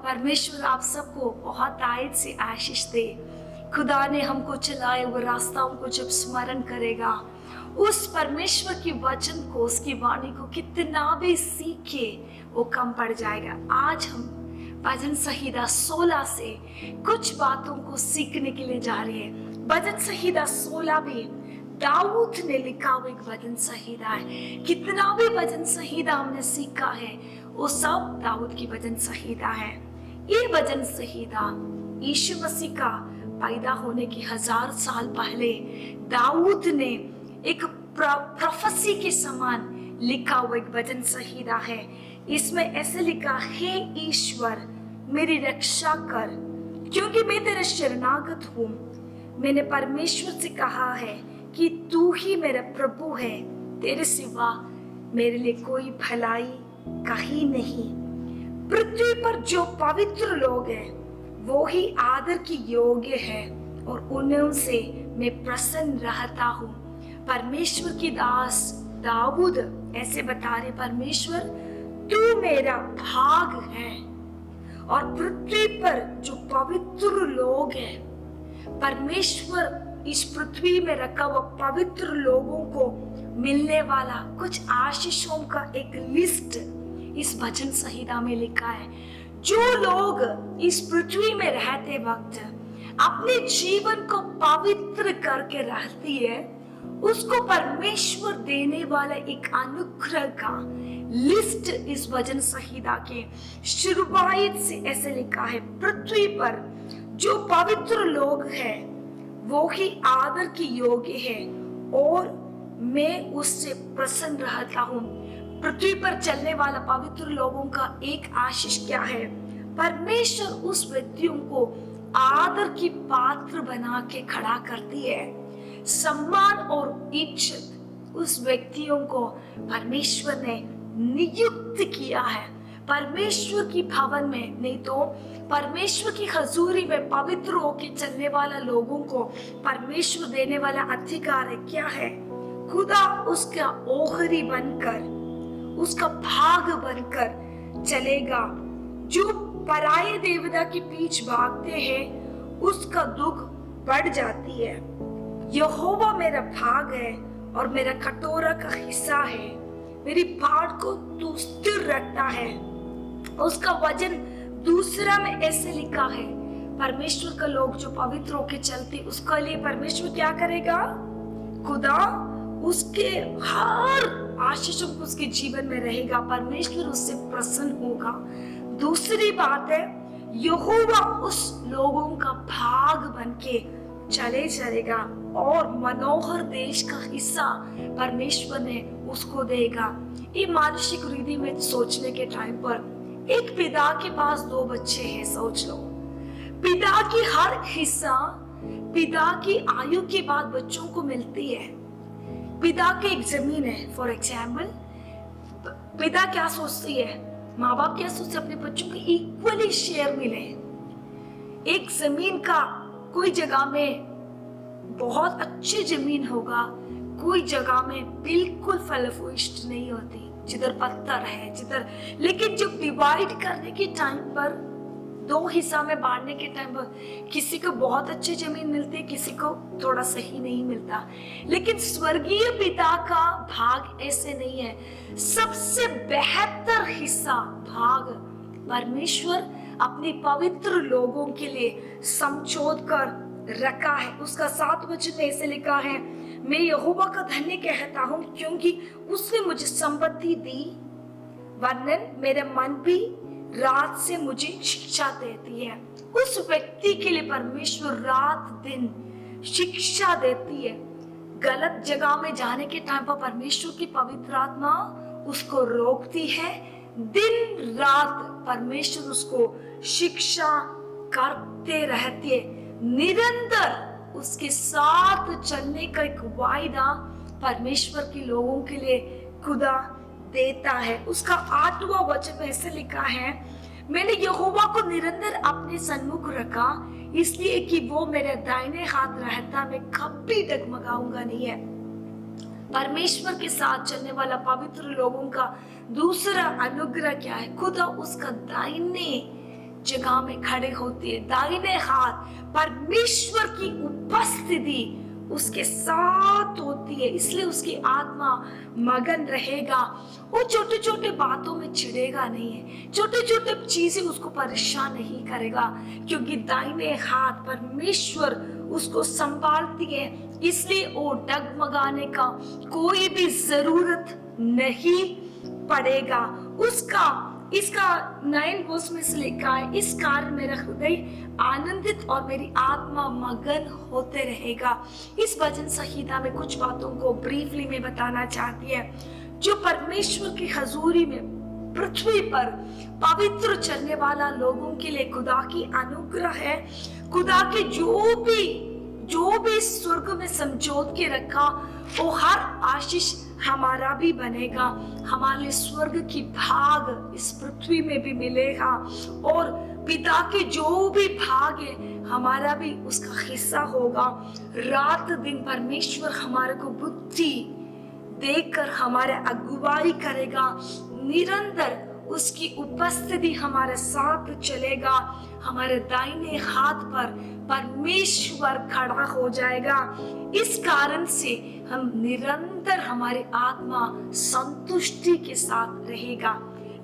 परमेश्वर आप सबको बहुत आयत से आशीष दे। खुदा ने हमको चलाए हुए रास्ताओं को जब स्मरण करेगा, उस परमेश्वर की वचन को, उसकी वाणी को कितना भी सीखे वो कम पड़ जाएगा। आज हम भजन संहिता 16 से कुछ बातों को सीखने के लिए जा रहे हैं। भजन संहिता 16 भी दाऊद ने लिखा हुआ एक भजन संहिता है। कितना भी भजन संहिता हमने सीखा है वो सब दाऊद की भजन संहिता है। ये भजन संहिता यीशु मसीह का पैदा होने के 1000 साल पहले दाऊद ने एक प्रोफेसी के समान लिखा हुआ एक भजन संहिता है। इसमें ऐसे लिखा, हे ईश्वर मेरी रक्षा कर, क्योंकि मैं तेरा शरणागत हूँ। मैंने परमेश्वर से कहा है कि तू ही मेरा प्रभु है, तेरे सिवा मेरे लिए कोई भलाई कहीं नहीं। पृथ्वी पर जो पवित्र लोग हैं वो ही आदर की योग्य है और उन्हीं से मैं प्रसन्न रहता हूँ। परमेश्वर की दास दाऊद ऐसे बता रहे, परमेश्वर तू मेरा भाग है। और पृथ्वी पर जो पवित्र लोग हैं, परमेश्वर इस पृथ्वी में रखा हुआ पवित्र लोगों को मिलने वाला कुछ आशीषों का एक लिस्ट इस भजन संहिता में लिखा है। जो लोग इस पृथ्वी में रहते वक्त अपने जीवन को पवित्र करके रहती है, उसको परमेश्वर देने वाला एक अनुग्रह का लिस्ट इस भजन संहिता के शुरुआत से ऐसे लिखा है, पृथ्वी पर जो पवित्र लोग हैं वो ही आदर की योग्य है और मैं उससे प्रसन्न रहता हूँ। पृथ्वी पर चलने वाला पवित्र लोगों का एक आशीष क्या है? परमेश्वर उस व्यक्तियों को आदर की पात्र बना के खड़ा करती है। सम्मान और इज्जत उस व्यक्तियों को परमेश्वर ने नियुक्त किया है। परमेश्वर की भवन में नहीं तो परमेश्वर की हजूरी में पवित्र होकर चलने वाला लोगों को परमेश्वर देने वाला अधिकार है। क्या है? खुदा उसका ओहरी बनकर, उसका भाग बनकर चलेगा। जो पराये देवता के पीछे भागते हैं उसका दुख बढ़ जाती है। यहोवा मेरा भाग है और मेरा कटोरा का हिस्सा है। मेरी बाट को तू स्थिर रखता है। उसका वजन दूसरा में ऐसे लिखा है, परमेश्वर का लोग जो पवित्र होके चलते उसका लिए परमेश्वर क्या करेगा? खुदा उसके हर आशीषों को उसके जीवन में रहेगा। परमेश्वर उससे प्रसन्न होगा। दूसरी बात है, यहोवा उस लोगों का भाग बनके चलेगा और मनोहर देश का हिस्सा परमेश्वर ने उसको देगा। ये मानसिक रीति में सोचने के टाइम पर एक पिता के पास 2 बच्चे हैं, सोच लो। पिता की हर हिस्सा पिता की आयु के बाद बच्चों को मिलती है। पिता की एक जमीन है, फॉर एग्जाम्पल, पिता क्या सोचती है, माँ बाप क्या सोचते हैं, अपने बच्चों को इक्वली शेयर मिले। एक जमीन का कोई जगह में बहुत अच्छी जमीन होगा, कोई जगह में बिल्कुल फलफुष्ट नहीं होती, जिधर पत्थर है जिधर। लेकिन जब डिवाइड करने के टाइम पर, 2 हिस्सा में बांटने के टाइम पर किसी को बहुत अच्छी जमीन मिलती है, किसी को थोड़ा सही नहीं मिलता। लेकिन स्वर्गीय पिता का भाग ऐसे नहीं है। सबसे बेहतर हिस्सा भाग परमेश्वर अपने पवित्र लोगों के लिए समझौत कर रखा है। उसका 7 वचन में ऐसे लिखा है, मैं यहोवा का धन्य कहता हूँ क्योंकि उसने मुझे संपत्ति दी, वरन मेरे मन भी रात से मुझे शिक्षा देती है। उस व्यक्ति के लिए परमेश्वर रात दिन शिक्षा देती है। गलत जगह में जाने के टाइम पर परमेश्वर की पवित्र आत्मा उसको रोकती है। दिन रात परमेश्वर उसको शिक्षा करते रहती है। निरंतर उसके साथ चलने का एक वायदा परमेश्वर के लोगों के लिए खुदा देता है। उसका 8वां वचन में ऐसे लिखा है, मैंने यहोवा को निरंतर अपने सन्मुख रखा, इसलिए कि वो मेरे दाहिने हाथ रहता, मैं कभी डगमगाऊंगा नहीं है। परमेश्वर के साथ चलने वाला पवित्र लोगों का दूसरा अनुग्रह क्या है? खुदा उसका दाहिने जगह में खड़े होते हैं, दाहिने हाथ परमेश्वर की उपस्थिति उसके साथ होती है, इसलिए उसकी आत्मा मगन रहेगा। वो छोटे छोटे बातों में चिढ़ेगा नहीं है, छोटे छोटे चीजें उसको परेशान नहीं करेगा, क्योंकि दाहिने हाथ परमेश्वर उसको संभालती है। इसलिए वो डगमगाने का कोई भी जरूरत नहीं पड़ेगा उसका। इसका 9 वर्ष में से लिखा है, इस कारण मेरा हृदय आनंदित और मेरी आत्मा मगन होते रहेगा। इस वचन संहिता में कुछ बातों को ब्रीफली में बताना चाहती है। जो परमेश्वर की हजूरी में पृथ्वी पर पवित्र चलने वाला लोगों के लिए खुदा की अनुग्रह है। खुदा के जो भी स्वर्ग में समझौत के रखा, वो हर आशीष हमारा भी बनेगा। हमारे स्वर्ग की भाग इस पृथ्वी में भी मिलेगा, और पिता के जो भी भाग है हमारा भी उसका हिस्सा होगा। रात दिन परमेश्वर हमारे को बुद्धि देकर हमारे अगुवाई करेगा। निरंतर उसकी उपस्थिति हमारे साथ चलेगा। हमारे दाहिने हाथ पर परमेश्वर खड़ा हो जाएगा। इस कारण से हम निरंतर हमारी आत्मा संतुष्टि के साथ रहेगा।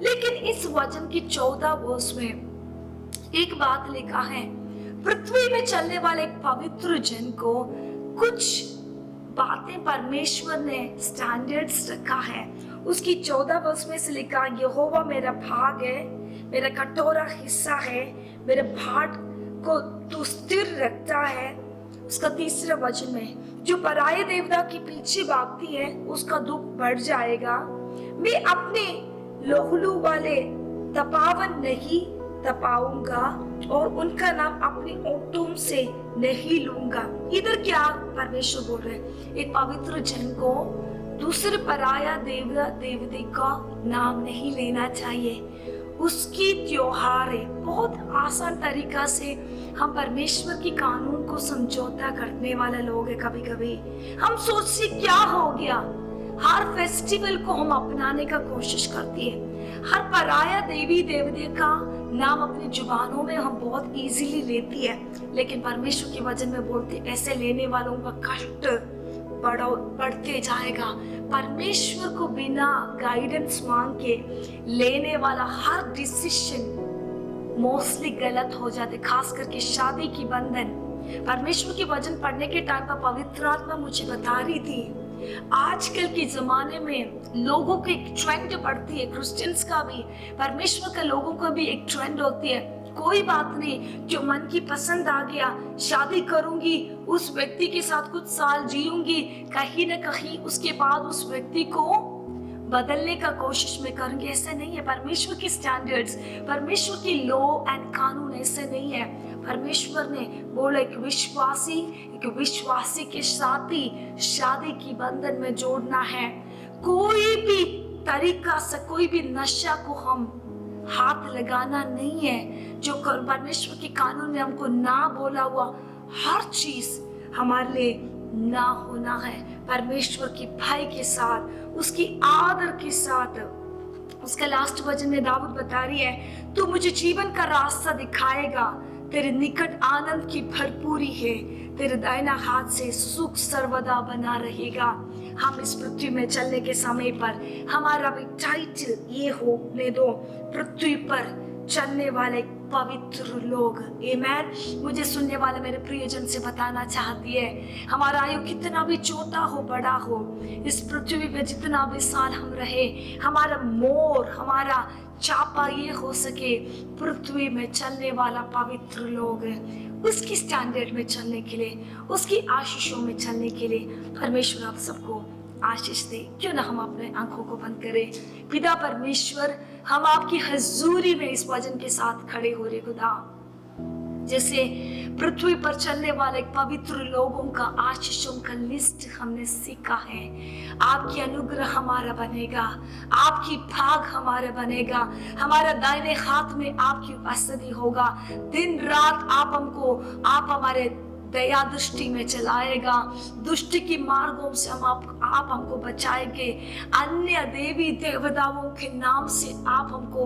लेकिन इस वचन की 14 वर्ष में एक बात लिखा है, पृथ्वी में चलने वाले एक पवित्र जन को कुछ बातें परमेश्वर ने स्टैंडर्ड्स रखा है। उसकी 14 वर्ष में से लिखा, यहोवा मेरा भाग है, मेरा कटोरा हिस्सा है, मेरे भाट को तू स्थिर रखता है। उसका 3रा वचन में, जो पराये देवता के पीछे भागती है उसका दुख बढ़ जाएगा। मैं अपने लोहलू वाले तपावन नहीं तपाऊंगा और उनका नाम अपने ओंठों से नहीं लूंगा। इधर क्या परमेश्वर बोल रहे हैं, एक पवित्र जन को दूसरे पराया देवता देवती का नाम नहीं लेना चाहिए। उसकी त्योहार है। बहुत आसान तरीका से हम परमेश्वर की कानून को समझौता करने वाले लोग हैं। कभी कभी हम सोचते क्या हो गया, हर फेस्टिवल को हम अपनाने का कोशिश करती है। हर पराया देवी देवता का नाम अपनी जुबानों में हम बहुत इजीली लेती है, लेकिन परमेश्वर के वचन में बोलते ऐसे लेने वालों का कष्ट बढ़ते जाएगा। परमेश्वर को बिना गाइडेंस मांग के लेने वाला हर डिसीजन मोस्टली गलत हो जाते, खास करके शादी की बंधन। परमेश्वर के वचन पढ़ने के टाइम पर पवित्र आत्मा मुझे बता रही थी, आजकल के जमाने में लोगों की एक ट्रेंड बढ़ती है, क्रिश्चियंस का भी, परमेश्वर के लोगों का भी एक ट्रेंड होती है। कोई बात नहीं, जो मन की पसंद आ गया शादी करूंगी, उस व्यक्ति के साथ कुछ साल जीऊंगी, कहीं न कहीं उसके बाद उस व्यक्ति को बदलने का कोशिश में करूंगी। ऐसा नहीं है। परमेश्वर की स्टैंडर्ड्स, परमेश्वर की लॉ एंड कानून ऐसे नहीं है। परमेश्वर ने बोला एक विश्वासी के साथ ही शादी की बंधन में जोड़ना है। कोई भी तरीका से कोई भी नशा को हम हाथ लगाना नहीं है। जो परमेश्वर के कानून में हमको ना बोला हुआ हर चीज हमारे लिए ना होना है। परमेश्वर की भय के साथ, उसकी आदर के साथ। उसका लास्ट वचन में दाऊद बता रही है, तू मुझे जीवन का रास्ता दिखाएगा, तेरे निकट आनंद की भरपूरी है, तेरे दाहिना हाथ से सुख सर्वदा बना रहेगा। हम इस पृथ्वी में चलने के समय पर हमारा भी टाइटल ये होने दो, पृथ्वी पर चलने वाले पवित्र लोग। आमेन। मुझे सुनने वाले मेरे प्रियजन से बताना चाहती है, हमारा आयु कितना भी छोटा हो बड़ा हो, इस पृथ्वी पे जितना भी साल हम रहे, हमारा मोर, हमारा चापा ये हो सके पृथ्वी में चलने वाला पवित्र लोग है। उसकी स्टैंडर्ड में चलने के लिए, उसकी आशीषों में चलने के लिए परमेश्वर आप सबको आशीष दे। क्यों ना हम अपने आंखों को बंद करें। पिता परमेश्वर, हम आपकी हजूरी में इस वचन के साथ खड़े हो रहे खुदा, जैसे पृथ्वी पर चलने वाले पवित्र लोगों का आशीषों का लिस्ट हमने सीखा है। आपकी अनुग्रह हमारा बनेगा, आपकी भाग हमारा बनेगा, हमारा दाहिने हाथ में आपकी उपस्थिति होगा। दिन रात आप हमको, आप हमारे दया दृष्टि में चलाएगा, दुष्ट की मार्गों से आप हमको बचाएंगे, अन्य देवी देवताओं के नाम से आप हमको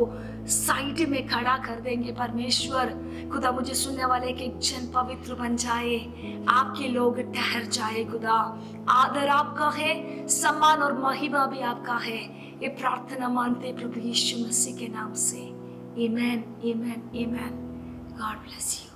साइड में खड़ा कर देंगे। परमेश्वर खुदा, मुझे सुनने वाले के एक जन पवित्र बन जाए, आपके लोग ठहर जाए। खुदा, आदर आपका है, सम्मान और महिमा भी आपका है। ये प्रार्थना मानते प्रभु यीशु मसीह के नाम से, आमेन, आमेन, आमेन। God bless you.